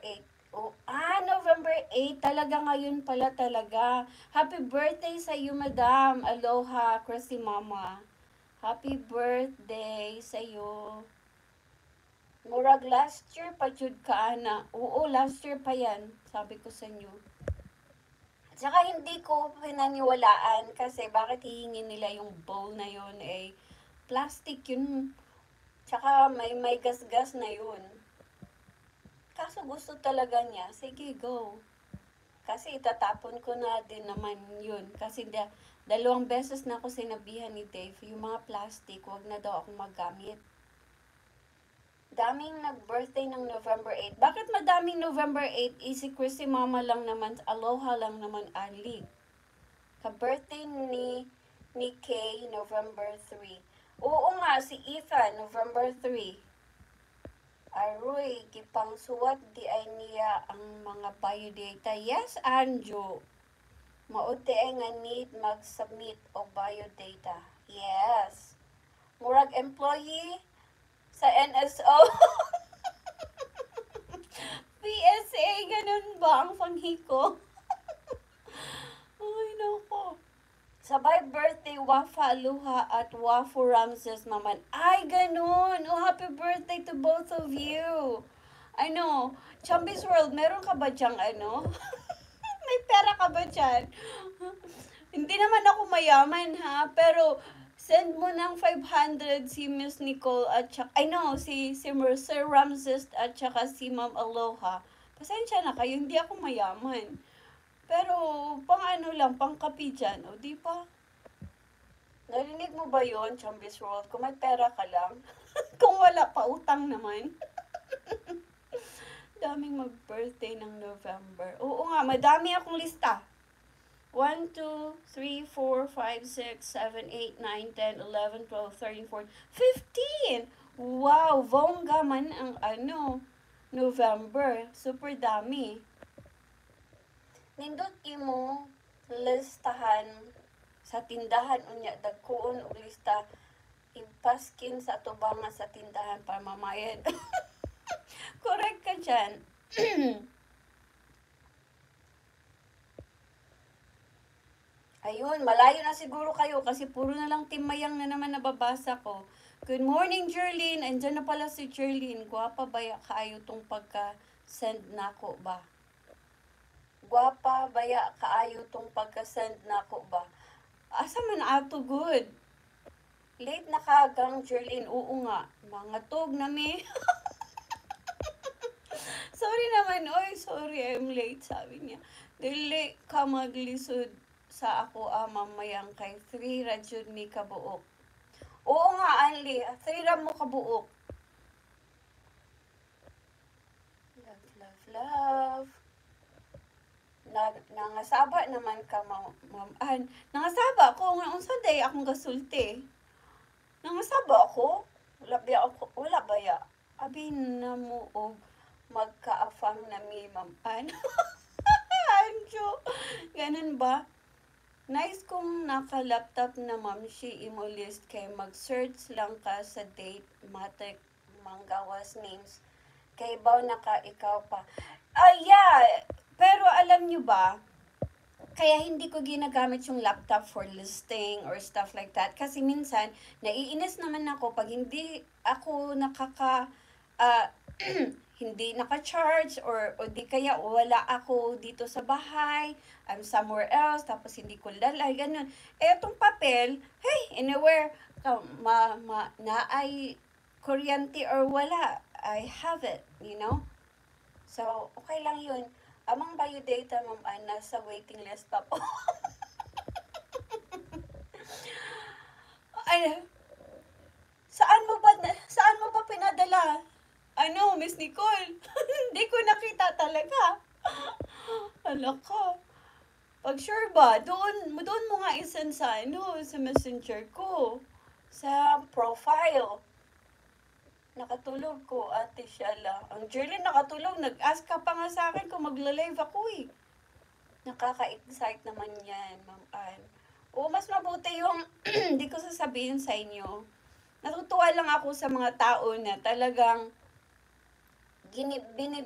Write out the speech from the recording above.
8. November 8. Talaga ngayon pala talaga. Happy birthday sa iyo, madam. Aloha, Chrissy Mama. Happy birthday sa iyo. Murag last year pa jud ka, ana. Oo, last year pa yan. Sabi ko sa inyo. Tsaka hindi ko pinaniwalaan kasi bakit hihingin nila yung bowl na yun, plastic yun. Tsaka may gasgas na yun. Kaso gusto talaga niya, sige, go. Kasi itatapon ko na din naman yun. Kasi dalawang beses na ako sinabihan ni Dave, yung mga plastic, wag na daw akong magamit. Daming nag-birthday ng November 8. Bakit madaming November 8? Si Chrissy Mama lang naman, Aloha lang naman, Ali. Ka-birthday ni Kay, November 3. Oo nga, si Ethan, November 3. Aroy, kipang suwat di ay niya ang mga biodata. Yes, Anjo. Mauti ay nga need mag-submit o biodata. Yes. Murag employee sa NSO. PSA, ganun ba ang panghiko? Ay, nako. Sabay birthday, Wafa Luha at Wafu Ramses naman. Ay, ganun. Oh, happy birthday to both of you. Ano, Chumbies World, meron ka ba dyang ano? May pera ka ba dyan? Hindi naman ako mayaman, ha? Pero, send mo ng 500 si Miss Nicole at saka, si Sir Ramses at saka si Ma'am Aloha. Pasensya na kayo, hindi ako mayaman. Pero, pang ano lang, pang kapi dyan, o di ba? Narinig mo ba yon, Chumbies World? Kung may pera ka lang. Kung wala pa, utang naman. Daming mag-birthday ng November. Oo nga, madami akong lista. 1, 2, 3, 4, 5, 6, 7, 8, 9, 10, 11, 12, 13, 14, 15! Wow, bongga man ang November. Super dami. Nindot imo listahan sa tindahan unya dagkoon og lista ipaskin sa tubangan sa tindahan para mamayan. Correct ka dyan. Ayun, malayo na siguro kayo kasi puro na lang timayang na naman nababasa ko. Good morning, Jerlyn. Andyan na pala si Jerlyn. Guwapa ba kaayo tong pagka-send nako ba? Guwapa baya kaayo tong pagka-send nako ba? Asa man ato good? Late na kagang, Jerlyn. Oo nga. Mga tog na me. Sorry naman. Oy, sorry. I'm late, sabi niya. Dili ka maglisod sa ako mamayang kay 3 ra jud ni kabuok. Oo nga, Anli. 3 ra mo kabuok. Love, love, love. Nangasaba naman ka, ma'am. Nangasaba ko nga unsa day akong gasulti. Nangasaba ako? Wala ba ya? Abi na mo og magkaafang na mi, ma'am. Anjo. Ganun ba? Nice kung naka-laptop na, ma'am, si imo list kay mag-search lang ka sa date, matik, manggawas names. Kay baw naka ikaw pa. Yeah. Pero alam nyo ba, kaya hindi ko ginagamit yung laptop for listing or stuff like that. Kasi minsan, naiinis naman ako pag hindi ako hindi naka-charge or di kaya wala ako dito sa bahay, I'm somewhere else, tapos hindi ko lalay, ganun. Itong papel, hey, anywhere, na ay kuryente or wala, I have it, you know? So, okay lang yun. Amang biodata, ma'am, ay nasa waiting list pa po. Ay, saan mo ba pinadala? Miss Nicole? Hindi ko nakita talaga. Ala ka. Pag sure ba, doon mo nga isend sa sa messenger ko. Sa profile. Nakatulog ko, Ate Shala. Ang Jerlyn nakatulog, nag-ask ka pa nga sa akin kung magla-live ako eh. Nakaka-excite naman yan, Ma'am Ann. Mas mabuti yung hindi ko sasabihin sa inyo. Natutuwa lang ako sa mga tao na talagang binibigay